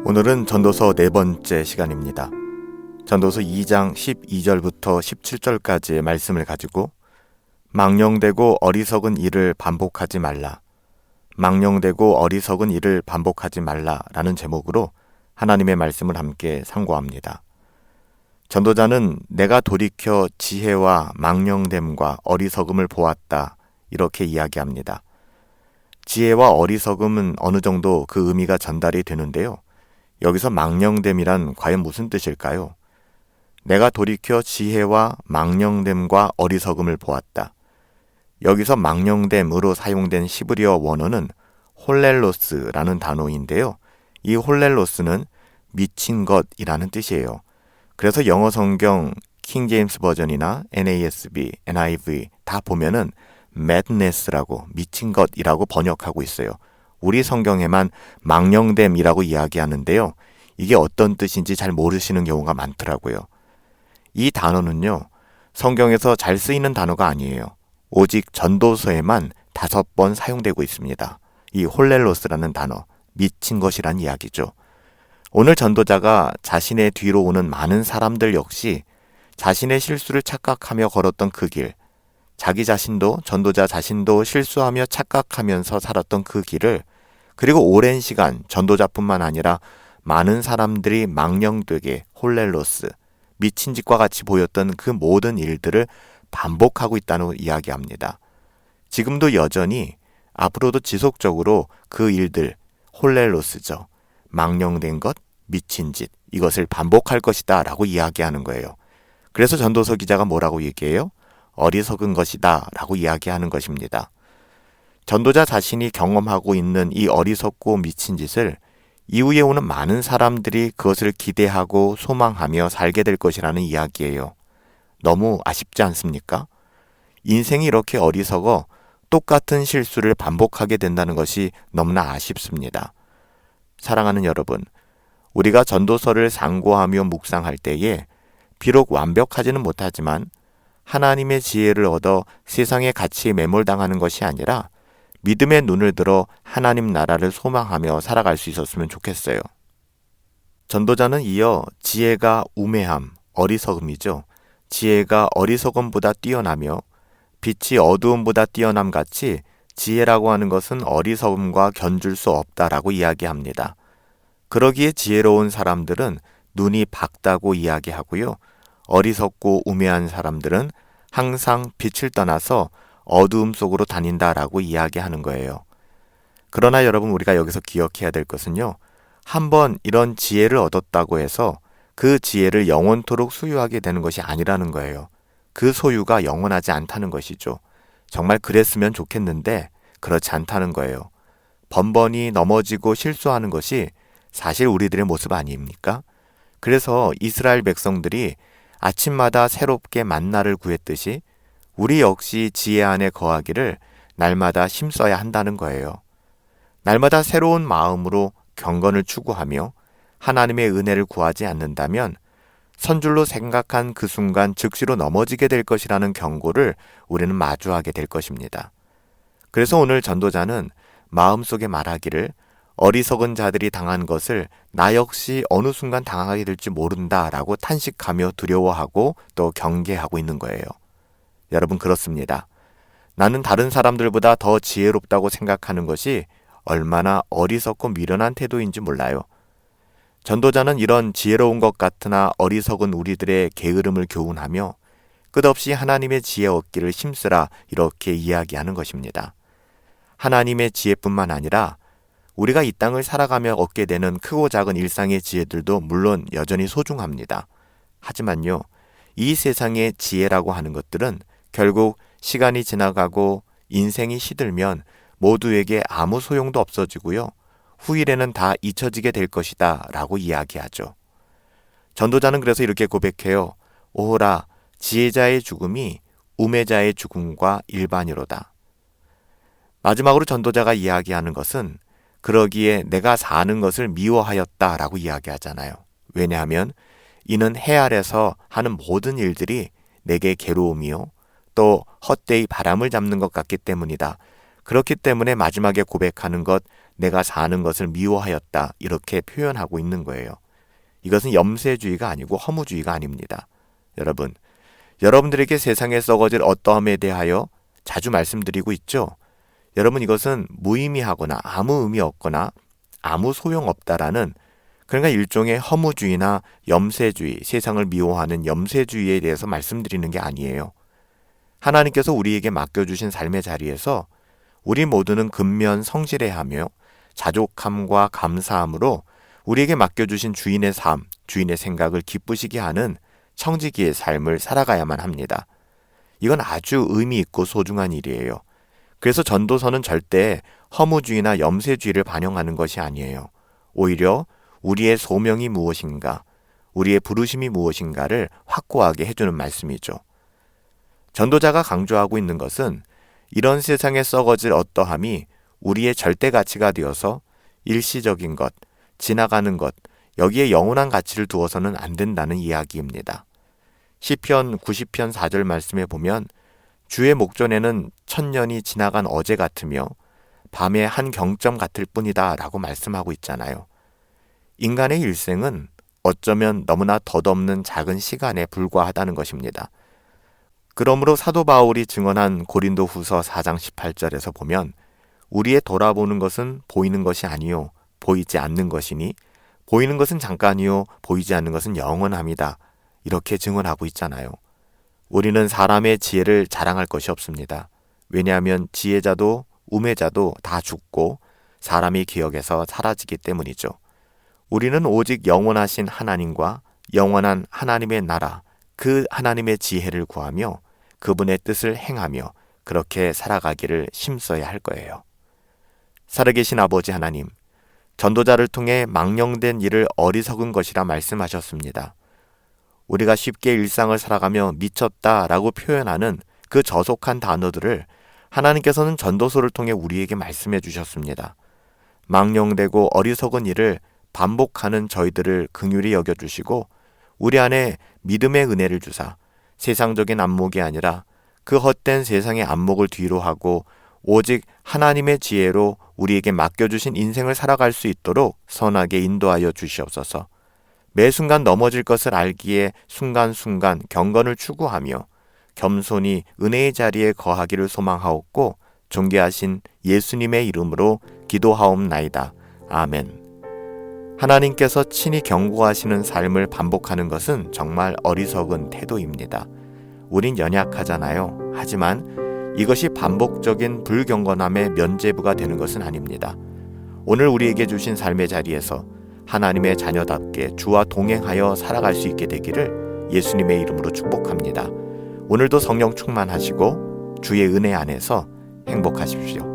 오늘은 전도서 네 번째 시간입니다. 전도서 2장 12절부터 17절까지의 말씀을 가지고 망령되고 어리석은 일을 반복하지 말라. 망령되고 어리석은 일을 반복하지 말라라는 제목으로 하나님의 말씀을 함께 상고합니다. 전도자는 내가 돌이켜 지혜와 망령됨과 어리석음을 보았다 이렇게 이야기합니다. 지혜와 어리석음은 어느 정도 그 의미가 전달이 되는데요. 여기서 망령됨이란 과연 무슨 뜻일까요? 내가 돌이켜 지혜와 망령됨과 어리석음을 보았다. 여기서 망령됨으로 사용된 시브리어 원어는 홀렐로스라는 단어인데요. 이 홀렐로스는 미친 것이라는 뜻이에요. 그래서 영어 성경 킹 제임스 버전이나 NASB, NIV 다 보면은 madness라고 미친 것이라고 번역하고 있어요. 우리 성경에만 망령됨이라고 이야기하는데요. 이게 어떤 뜻인지 잘 모르시는 경우가 많더라고요. 이 단어는요, 성경에서 잘 쓰이는 단어가 아니에요. 오직 전도서에만 5번 사용되고 있습니다. 이 홀렐로스라는 단어, 미친 것이란 이야기죠. 오늘 전도자가 자신의 뒤로 오는 많은 사람들 역시 자신의 실수를 착각하며 걸었던 그 길, 자기 자신도 전도자 자신도 실수하며 착각하면서 살았던 그 길을, 그리고 오랜 시간 전도자뿐만 아니라 많은 사람들이 망령되게 홀렐로스, 미친 짓과 같이 보였던 그 모든 일들을 반복하고 있다고 이야기합니다. 지금도 여전히 앞으로도 지속적으로 그 일들, 홀렐로스죠. 망령된 것, 미친 짓, 이것을 반복할 것이다 라고 이야기하는 거예요. 그래서 전도서 기자가 뭐라고 얘기해요? 어리석은 것이다 라고 이야기하는 것입니다. 전도자 자신이 경험하고 있는 이 어리석고 미친 짓을 이후에 오는 많은 사람들이 그것을 기대하고 소망하며 살게 될 것이라는 이야기예요. 너무 아쉽지 않습니까? 인생이 이렇게 어리석어 똑같은 실수를 반복하게 된다는 것이 너무나 아쉽습니다. 사랑하는 여러분, 우리가 전도서를 상고하며 묵상할 때에 비록 완벽하지는 못하지만 하나님의 지혜를 얻어 세상의 가치에 매몰당하는 것이 아니라 믿음의 눈을 들어 하나님 나라를 소망하며 살아갈 수 있었으면 좋겠어요. 전도자는 이어 지혜가 우매함, 어리석음이죠. 지혜가 어리석음보다 뛰어나며 빛이 어두움보다 뛰어남 같이 지혜라고 하는 것은 어리석음과 견줄 수 없다라고 이야기합니다. 그러기에 지혜로운 사람들은 눈이 밝다고 이야기하고요. 어리석고 우매한 사람들은 항상 빛을 떠나서 어두움 속으로 다닌다라고 이야기하는 거예요. 그러나 여러분, 우리가 여기서 기억해야 될 것은요. 한번 이런 지혜를 얻었다고 해서 그 지혜를 영원토록 소유하게 되는 것이 아니라는 거예요. 그 소유가 영원하지 않다는 것이죠. 정말 그랬으면 좋겠는데 그렇지 않다는 거예요. 번번이 넘어지고 실수하는 것이 사실 우리들의 모습 아닙니까? 그래서 이스라엘 백성들이 아침마다 새롭게 만나를 구했듯이 우리 역시 지혜 안에 거하기를 날마다 힘써야 한다는 거예요. 날마다 새로운 마음으로 경건을 추구하며 하나님의 은혜를 구하지 않는다면 선줄로 생각한 그 순간 즉시로 넘어지게 될 것이라는 경고를 우리는 마주하게 될 것입니다. 그래서 오늘 전도자는 마음속에 말하기를 어리석은 자들이 당한 것을 나 역시 어느 순간 당하게 될지 모른다라고 탄식하며 두려워하고 또 경계하고 있는 거예요. 여러분, 그렇습니다. 나는 다른 사람들보다 더 지혜롭다고 생각하는 것이 얼마나 어리석고 미련한 태도인지 몰라요. 전도자는 이런 지혜로운 것 같으나 어리석은 우리들의 게으름을 교훈하며 끝없이 하나님의 지혜 얻기를 힘쓰라 이렇게 이야기하는 것입니다. 하나님의 지혜뿐만 아니라 우리가 이 땅을 살아가며 얻게 되는 크고 작은 일상의 지혜들도 물론 여전히 소중합니다. 하지만요, 이 세상의 지혜라고 하는 것들은 결국 시간이 지나가고 인생이 시들면 모두에게 아무 소용도 없어지고요. 후일에는 다 잊혀지게 될 것이다 라고 이야기하죠. 전도자는 그래서 이렇게 고백해요. 오호라, 지혜자의 죽음이 우매자의 죽음과 일반이로다. 마지막으로 전도자가 이야기하는 것은 그러기에 내가 사는 것을 미워하였다 라고 이야기하잖아요. 왜냐하면 이는 해 아래서 하는 모든 일들이 내게 괴로움이요 또 헛되이 바람을 잡는 것 같기 때문이다. 그렇기 때문에 마지막에 고백하는 것, 내가 사는 것을 미워하였다, 이렇게 표현하고 있는 거예요. 이것은 염세주의가 아니고 허무주의가 아닙니다. 여러분들에게 세상에 썩어질 어떠함에 대하여 자주 말씀드리고 있죠. 여러분, 이것은 무의미하거나 아무 의미 없거나 아무 소용없다라는, 그러니까 일종의 허무주의나 염세주의, 세상을 미워하는 염세주의에 대해서 말씀드리는 게 아니에요. 하나님께서 우리에게 맡겨주신 삶의 자리에서 우리 모두는 근면 성실해야 하며 자족함과 감사함으로 우리에게 맡겨주신 주인의 삶, 주인의 생각을 기쁘시게 하는 청지기의 삶을 살아가야만 합니다. 이건 아주 의미 있고 소중한 일이에요. 그래서 전도서는 절대 허무주의나 염세주의를 반영하는 것이 아니에요. 오히려 우리의 소명이 무엇인가, 우리의 부르심이 무엇인가를 확고하게 해주는 말씀이죠. 전도자가 강조하고 있는 것은 이런 세상에 썩어질 어떠함이 우리의 절대 가치가 되어서 일시적인 것, 지나가는 것, 여기에 영원한 가치를 두어서는 안 된다는 이야기입니다. 시편 90편 4절 말씀에 보면 주의 목전에는 천년이 지나간 어제 같으며 밤의 한 경점 같을 뿐이다 라고 말씀하고 있잖아요. 인간의 일생은 어쩌면 너무나 덧없는 작은 시간에 불과하다는 것입니다. 그러므로 사도 바울이 증언한 고린도 후서 4장 18절에서 보면 우리의 돌아보는 것은 보이는 것이 아니요 보이지 않는 것이니 보이는 것은 잠깐이요 보이지 않는 것은 영원합니다. 이렇게 증언하고 있잖아요. 우리는 사람의 지혜를 자랑할 것이 없습니다. 왜냐하면 지혜자도 우매자도 다 죽고 사람이 기억에서 사라지기 때문이죠. 우리는 오직 영원하신 하나님과 영원한 하나님의 나라, 그 하나님의 지혜를 구하며 그분의 뜻을 행하며 그렇게 살아가기를 힘써야 할 거예요. 살아계신 아버지 하나님, 전도자를 통해 망령된 일을 어리석은 것이라 말씀하셨습니다. 우리가 쉽게 일상을 살아가며 미쳤다라고 표현하는 그 저속한 단어들을 하나님께서는 전도서를 통해 우리에게 말씀해 주셨습니다. 망령되고 어리석은 일을 반복하는 저희들을 긍휼히 여겨주시고 우리 안에 믿음의 은혜를 주사 세상적인 안목이 아니라 그 헛된 세상의 안목을 뒤로 하고 오직 하나님의 지혜로 우리에게 맡겨주신 인생을 살아갈 수 있도록 선하게 인도하여 주시옵소서. 매 순간 넘어질 것을 알기에 순간순간 경건을 추구하며 겸손히 은혜의 자리에 거하기를 소망하옵고 존귀하신 예수님의 이름으로 기도하옵나이다. 아멘. 하나님께서 친히 경고하시는 삶을 반복하는 것은 정말 어리석은 태도입니다. 우린 연약하잖아요. 하지만 이것이 반복적인 불경건함의 면죄부가 되는 것은 아닙니다. 오늘 우리에게 주신 삶의 자리에서 하나님의 자녀답게 주와 동행하여 살아갈 수 있게 되기를 예수님의 이름으로 축복합니다. 오늘도 성령 충만하시고 주의 은혜 안에서 행복하십시오.